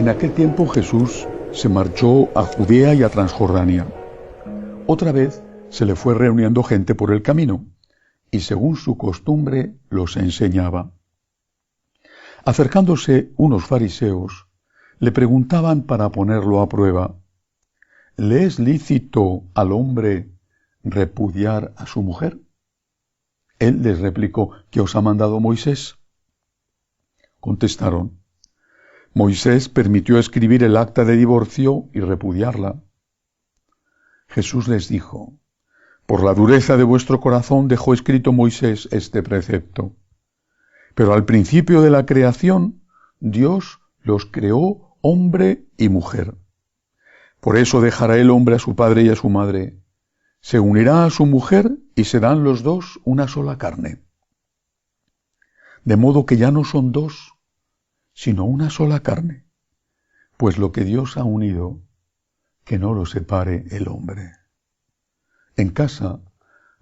En aquel tiempo Jesús se marchó a Judea y a Transjordania. Otra vez se le fue reuniendo gente por el camino, y según su costumbre los enseñaba. Acercándose unos fariseos, le preguntaban para ponerlo a prueba: ¿le es lícito al hombre repudiar a su mujer? Él les replicó: ¿qué os ha mandado Moisés? Contestaron: Moisés permitió escribir el acta de divorcio y repudiarla. Jesús les dijo: por la dureza de vuestro corazón dejó escrito Moisés este precepto. Pero al principio de la creación, Dios los creó hombre y mujer. Por eso dejará el hombre a su padre y a su madre, se unirá a su mujer y serán los dos una sola carne. De modo que ya no son dos, sino una sola carne. Pues lo que Dios ha unido, que no lo separe el hombre. En casa,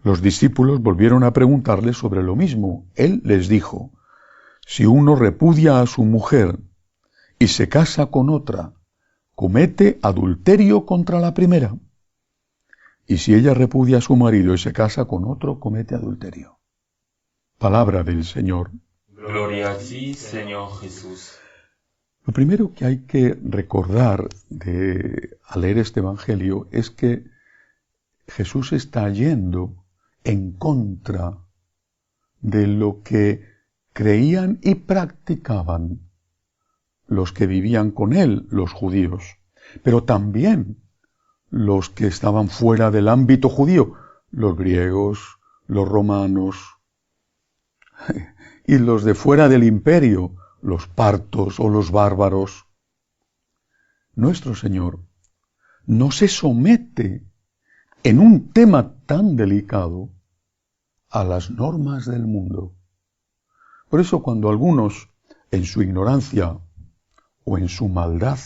los discípulos volvieron a preguntarle sobre lo mismo. Él les dijo: si uno repudia a su mujer y se casa con otra, comete adulterio contra la primera. Y si ella repudia a su marido y se casa con otro, comete adulterio. Palabra del Señor. Gloria a ti, Señor Jesús. Lo primero que hay que recordar al leer este Evangelio es que Jesús está yendo en contra de lo que creían y practicaban los que vivían con él, los judíos, pero también los que estaban fuera del ámbito judío, los griegos, los romanos y los de fuera del imperio, los partos o los bárbaros. Nuestro Señor no se somete en un tema tan delicado a las normas del mundo. Por eso cuando algunos, en su ignorancia o en su maldad,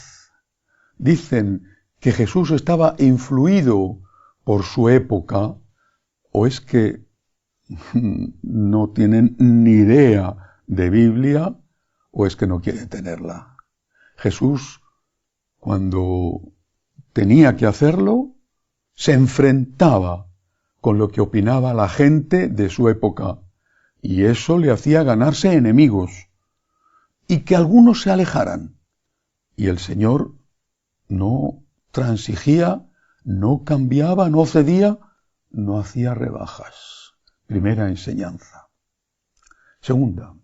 dicen que Jesús estaba influido por su época, o es que no tienen ni idea de Biblia, o es que no quieren tenerla. Jesús, cuando tenía que hacerlo, se enfrentaba con lo que opinaba la gente de su época, y eso le hacía ganarse enemigos, y que algunos se alejaran. Y el Señor no transigía, no cambiaba, no cedía, no hacía rebajas. Primera enseñanza. Segunda,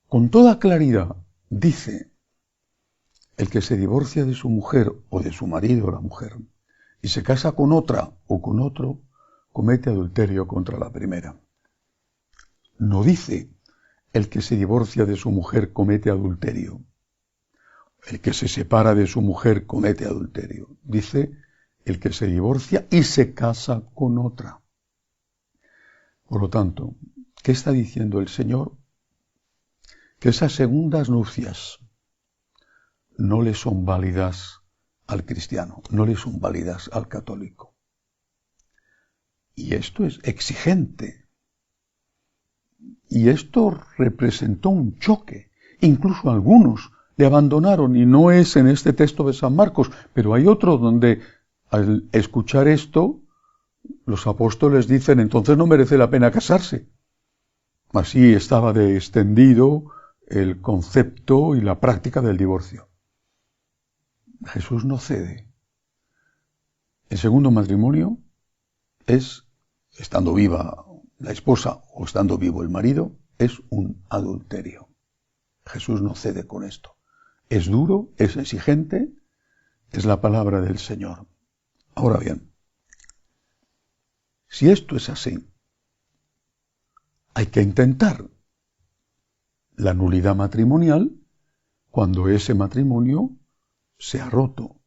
con toda claridad dice: el que se divorcia de su mujer o de su marido o la mujer y se casa con otra o con otro, comete adulterio contra la primera. No dice: el que se divorcia de su mujer comete adulterio. El que se separa de su mujer comete adulterio. Dice: el que se divorcia y se casa con otra. Por lo tanto, ¿qué está diciendo el Señor? Que esas segundas nupcias no le son válidas al cristiano, no le son válidas al católico. Y esto es exigente. Y esto representó un choque. Incluso algunos le abandonaron, y no es en este texto de San Marcos, pero hay otro donde al escuchar esto, los apóstoles dicen: entonces no merece la pena casarse. Así estaba de extendido el concepto y la práctica del divorcio. Jesús no cede. El segundo matrimonio es, estando viva la esposa o estando vivo el marido, es un adulterio. Jesús no cede con esto. Es duro, es exigente, es la palabra del Señor. Ahora bien, si esto es así, hay que intentar la nulidad matrimonial cuando ese matrimonio se ha roto.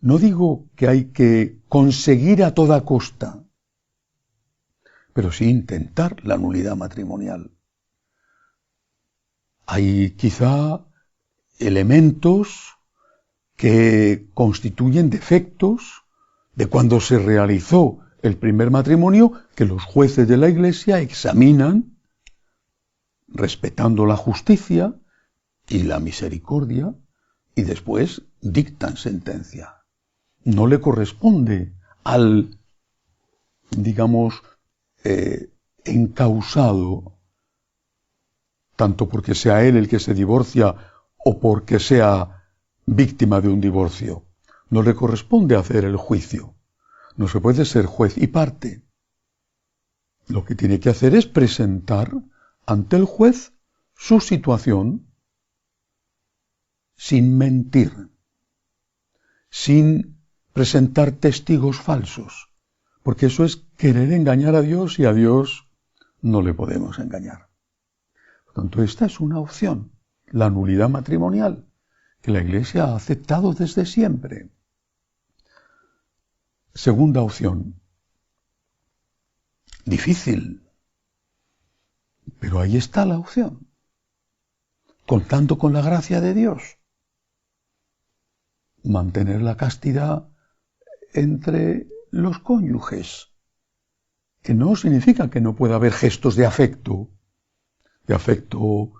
No digo que hay que conseguir a toda costa, pero sí intentar la nulidad matrimonial. Hay quizá elementos que constituyen defectos de cuando se realizó el primer matrimonio que los jueces de la Iglesia examinan, respetando la justicia, y la misericordia, y después dictan sentencia. No le corresponde al, digamos, encausado, tanto porque sea él el que se divorcia o porque sea víctima de un divorcio. No le corresponde hacer el juicio. No se puede ser juez y parte. Lo que tiene que hacer es presentar ante el juez su situación sin mentir, sin presentar testigos falsos, porque eso es querer engañar a Dios y a Dios no le podemos engañar. Por tanto, esta es una opción, la nulidad matrimonial, que la Iglesia ha aceptado desde siempre. Segunda opción, difícil, pero ahí está la opción, contando con la gracia de Dios. Mantener la castidad entre los cónyuges, que no significa que no pueda haber gestos de afecto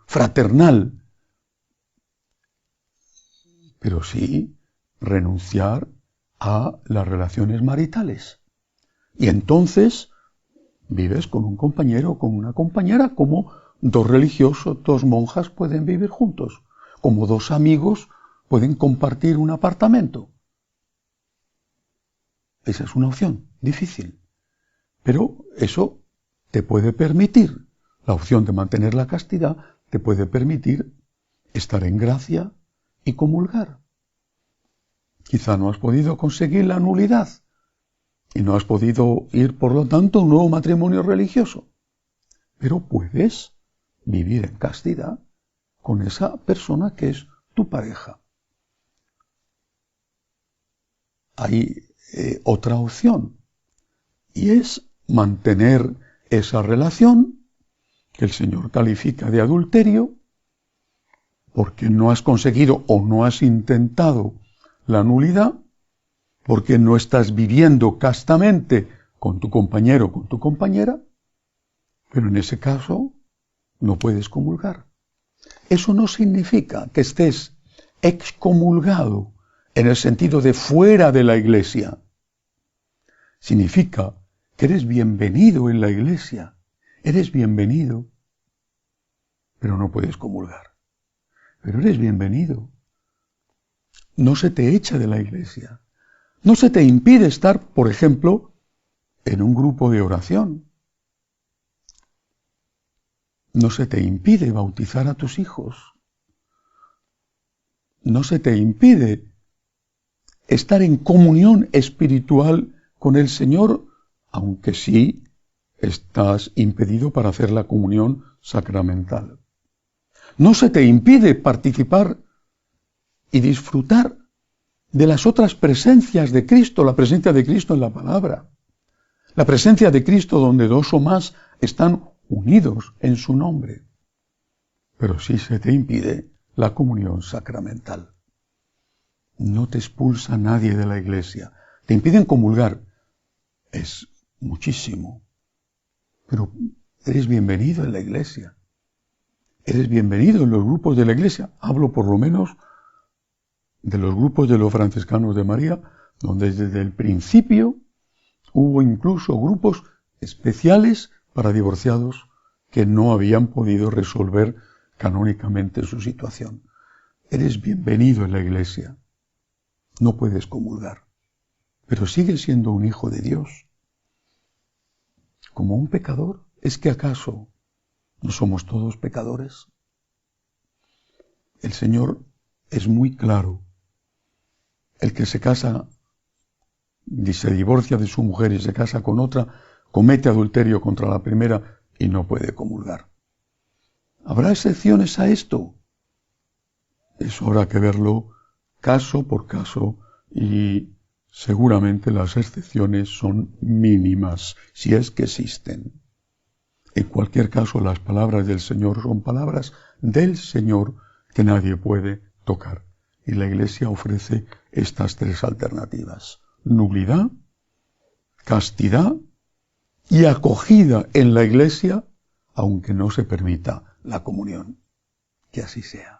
fraternal, pero sí renunciar a las relaciones maritales. Y entonces vives con un compañero o con una compañera, como dos religiosos, dos monjas pueden vivir juntos, como dos amigos pueden compartir un apartamento. Esa es una opción difícil, pero eso te puede permitir, la opción de mantener la castidad te puede permitir estar en gracia y comulgar. Quizá no has podido conseguir la nulidad y no has podido ir, por lo tanto, a un nuevo matrimonio religioso, pero puedes vivir en castidad con esa persona que es tu pareja. Hay otra opción, y es mantener esa relación que el Señor califica de adulterio, porque no has conseguido o no has intentado la nulidad, porque no estás viviendo castamente con tu compañero o con tu compañera, pero en ese caso no puedes comulgar. Eso no significa que estés excomulgado en el sentido de fuera de la Iglesia. Significa que eres bienvenido en la Iglesia, eres bienvenido, pero no puedes comulgar. Pero eres bienvenido. No se te echa de la Iglesia. No se te impide estar, por ejemplo, en un grupo de oración. No se te impide bautizar a tus hijos. No se te impide estar en comunión espiritual con el Señor, aunque sí estás impedido para hacer la comunión sacramental. No se te impide participar y disfrutar de las otras presencias de Cristo, la presencia de Cristo en la palabra, la presencia de Cristo donde dos o más están unidos en su nombre. Pero sí se te impide la comunión sacramental. No te expulsa nadie de la Iglesia. Te impiden comulgar. Es muchísimo. Pero eres bienvenido en la Iglesia. Eres bienvenido en los grupos de la Iglesia. Hablo por lo menos de los grupos de los franciscanos de María, donde desde el principio hubo incluso grupos especiales para divorciados que no habían podido resolver canónicamente su situación. Eres bienvenido en la Iglesia. No puedes comulgar, pero sigues siendo un hijo de Dios. Como un pecador, ¿es que acaso no somos todos pecadores? El Señor es muy claro. El que se casa y se divorcia de su mujer y se casa con otra, comete adulterio contra la primera y no puede comulgar. ¿Habrá excepciones a esto? Eso habrá que verlo caso por caso y seguramente las excepciones son mínimas, si es que existen. En cualquier caso, las palabras del Señor son palabras del Señor que nadie puede tocar. Y la Iglesia ofrece estas tres alternativas: nulidad, castidad y acogida en la Iglesia, aunque no se permita la comunión. Que así sea.